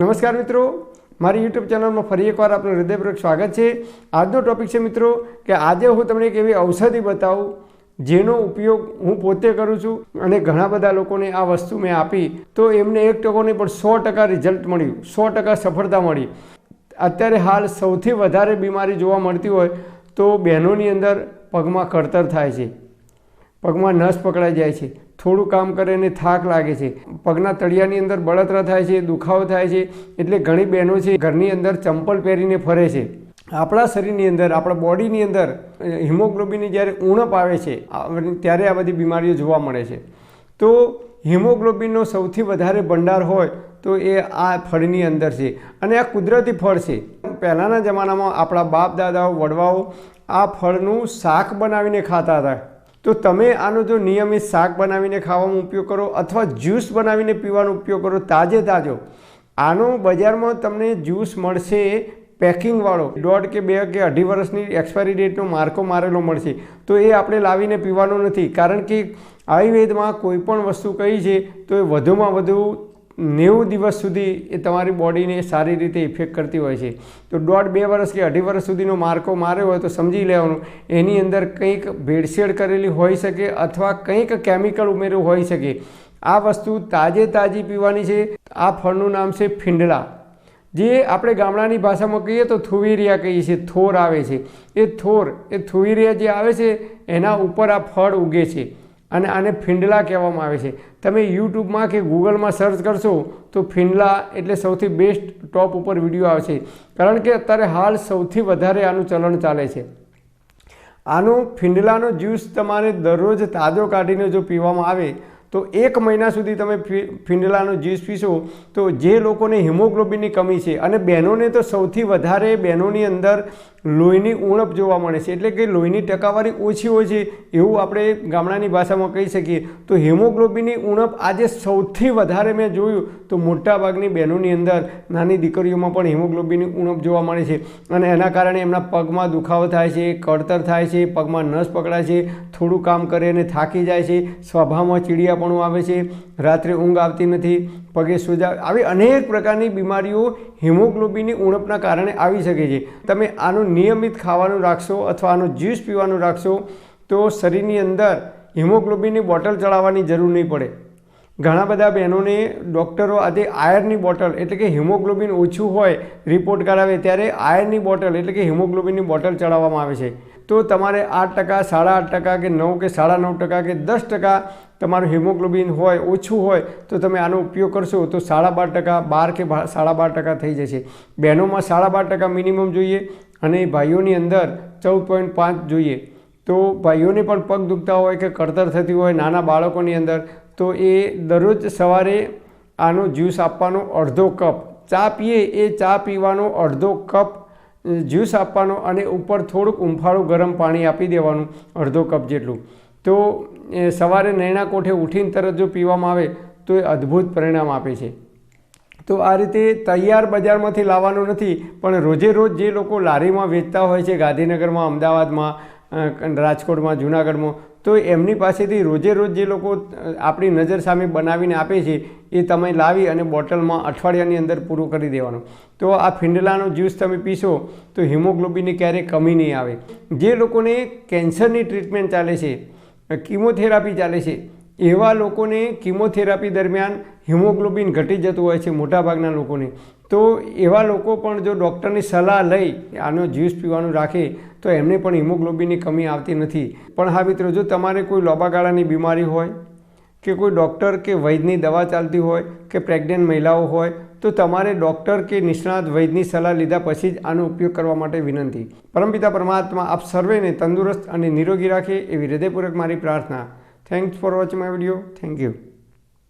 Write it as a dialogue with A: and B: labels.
A: नमस्कार मित्रों, मारी यूट्यूब चैनल में फरी एक बार आपનું હૃદયપૂર્વક સ્વાગત છે। આજનો ટોપિક છે મિત્રો કે આજે હું તમને એક એવી ઔષધિ બતાવું જેનો ઉપયોગ હું પોતે કરું છું અને ઘણા બધા લોકોને આ વસ્તુ મેં આપી તો એમને 1% નહીં પણ 100% રિઝલ્ટ મળ્યું, 100% સફળતા મળી। અત્યારે હાલ સૌથી વધારે બીમારી જોવા મળતી હોય તો બહેનોની અંદર પગમાં કળતર થાય છે, પગમાં નસ પકડાઈ જાય છે, થોડું કામ કરે ને થાક લાગે છે, પગના તળિયાની અંદર બળતરા થાય છે, દુખાવો થાય છે। એટલે ઘણી બહેનો છે ઘરની અંદર ચંપલ પહેરીને ફરે છે। આપણા શરીરની અંદર, આપણા બોડીની અંદર હિમોગ્લોબિનની જ્યારે ઉણપ આવે છે ત્યારે આ બધી બીમારીઓ જોવા મળે છે। તો હિમોગ્લોબિનનો સૌથી વધારે ભંડાર હોય તો એ આ ફળની અંદર છે અને આ કુદરતી ફળ છે। પહેલાંના જમાનામાં આપણા બાપ દાદાઓ વડવાઓ આ ફળનું શાક બનાવીને ખાતા હતા। તો તમે આનો જો નિયમિત શાક બનાવીને ખાવાનો ઉપયોગ કરો અથવા જ્યુસ બનાવીને પીવાનો ઉપયોગ કરો તાજે તાજો, આનો બજારમાં તમને જ્યુસ મળશે પેકિંગવાળો, 1.5 કે 2 કે 2.5 વર્ષની એક્સપાયરી ડેટનો માર્કો મારેલો મળશે। તો એ આપણે લાવીને પીવાનો નથી, કારણ કે આયુર્વેદમાં કોઈ પણ વસ્તુ કહી છે તો એ વધુમાં વધુ 90 દિવસ સુધી એ તમારી બોડીને સારી રીતે ઇફેક્ટ કરતી હોય છે। તો 1.5-2 વર્ષ કે 2.5 વર્ષ સુધીનો માર્કો માર્યો હોય તો સમજી લેવાનું એની અંદર કંઈક ભેળસેળ કરેલી હોઈ શકે અથવા કંઈક કેમિકલ ઉમેર્યું હોઈ શકે। આ વસ્તુ તાજે તાજી પીવાની છે। આ ફળનું નામ છે ફીંડલા, જે આપણે ગામડાની ભાષામાં કહીએ તો થુવીરિયા કહીએ છીએ, થોર આવે છે। એ થુવીરિયા જે આવે છે એના ઉપર આ ફળ ઉગે છે અને આને ફીંડલા કહેવામાં આવે છે। તમે યુટ્યુબમાં કે ગૂગલમાં સર્ચ કરશો તો ફીંડલા એટલે સૌથી બેસ્ટ ટોપ ઉપર વિડીયો આવશે, કારણ કે અત્યારે હાલ સૌથી વધારે આનું ચલણ ચાલે છે। આનો ફીંડલાનો જ્યુસ તમારે દરરોજ તાજો કાઢીને જો પીવામાં આવે તો 1 મહિના સુધી તમે ફીંડલાનો જ્યુસ પીશો તો જે લોકોને હિમોગ્લોબિનની કમી છે અને બહેનોને તો સૌથી વધારે બહેનોની અંદર લોહીની ઉણપ જોવા મળે છે, એટલે કે લોહીની ટકાવારી ઓછી હોય છે એવું આપણે ગામડાની ભાષામાં કહી શકીએ। તો હિમોગ્લોબિનની ઉણપ આજે સૌથી વધારે મેં જોયું તો મોટાભાગની બહેનોની અંદર નાની દીકરીઓમાં પણ હિમોગ્લોબિનની ઉણપ જોવા મળે છે અને એના કારણે એમના પગમાં દુખાવો થાય છે, કળતર થાય છે, પગમાં નસ પકડાય છે, થોડું કામ કરે અને થાકી જાય છે, સ્વભાવમાં ચીડિયાપણું આવે છે, રાત્રે ઊંઘ આવતી નથી, પગે સોજા, આવી અનેક પ્રકારની બીમારીઓ હિમોગ્લોબિનની ઉણપના કારણે આવી શકે છે। તમે આનું નિયમિત ખાવાનું રાખશો અથવા આનો જ્યુસ પીવાનું રાખશો તો શરીરની અંદર હિમોગ્લોબિનની બોટલ ચડાવવાની જરૂર નહીં પડે। ઘણા બધા બહેનોને ડૉક્ટરો આજે આયર્નની બોટલ એટલે કે હિમોગ્લોબિન ઓછું હોય રિપોર્ટ કરાવે ત્યારે આયર્નની બોટલ એટલે કે હિમોગ્લોબિનની બોટલ ચડાવવામાં આવે છે। તો તમારે 8%, 8.5% કે 9 કે 9.5% કે 10% તમારું હિમોગ્લોબિન હોય, ઓછું હોય તો તમે આનો ઉપયોગ કરશો તો 12.5%, 12 કે 12.5% થઈ જશે। બહેનોમાં 12.5% મિનિમમ જોઈએ અને ભાઈઓની અંદર 14.5 જોઈએ। તો ભાઈઓને પણ પગ દુખતા હોય કે કળતર થતી હોય નાના બાળકોની અંદર તો એ દરરોજ સવારે આનો જ્યુસ આપવાનો, અડધો કપ ચા પીએ એ ચા પીવાનો અડધો કપ જ્યુસ આપવાનો અને ઉપર થોડુંક ઉંફાળું ગરમ પાણી આપી દેવાનું, અડધો કપ જેટલું। તો સવારે નૈણા કોઠે ઉઠીને તરત જો પીવામાં આવે તો એ અદ્ભુત પરિણામ આપે છે। તો આ રીતે તૈયાર બજારમાંથી લાવવાનું નથી, પણ રોજે રોજ જે લોકો લારીમાં વેચતા હોય છે ગાંધીનગરમાં, અમદાવાદમાં, રાજકોટમાં, જૂનાગઢમાં, તો એમની પાસેથી રોજે રોજ જે લોકો આપણી નજર સામે બનાવીને આપે છે એ તમે લાવી અને બોટલમાં અઠવાડિયાની અંદર પૂરું કરી દેવાનું। તો આ ફીંડલાનો જ્યુસ તમે પીશો તો હિમોગ્લોબિનની ક્યારેય કમી નહીં આવે। જે લોકોને કેન્સરની ટ્રીટમેન્ટ ચાલે છે, કીમોથેરાપી ચાલે છે, એવા લોકોને કીમોથેરાપી દરમિયાન હિમોગ્લોબિન ઘટી જતું હોય છે મોટાભાગના લોકોને। તો એવા લોકો પણ જો ડૉક્ટરની સલાહ લઈ આનો જ્યુસ પીવાનું રાખે તો એમને પણ હિમોગ્લોબિનની કમી આવતી નથી। પણ હા મિત્રો, જો તમારે કોઈ લાંબા ગાળાની બીમારી હોય કે કોઈ ડૉક્ટર કે વૈદ્યની દવા ચાલતી હોય કે પ્રેગ્નન્ટ મહિલાઓ હોય તો તમારે ડૉક્ટર કે નિષ્ણાત વૈદ્યની સલાહ લીધા પછી જ આનો ઉપયોગ કરવા માટે વિનંતી। પરમપિતા પરમાત્મા આપ સર્વેને તંદુરસ્ત અને નિરોગી રાખે એવી હૃદયપૂર્વક મારી પ્રાર્થના। Thanks for watching my video. Thank you.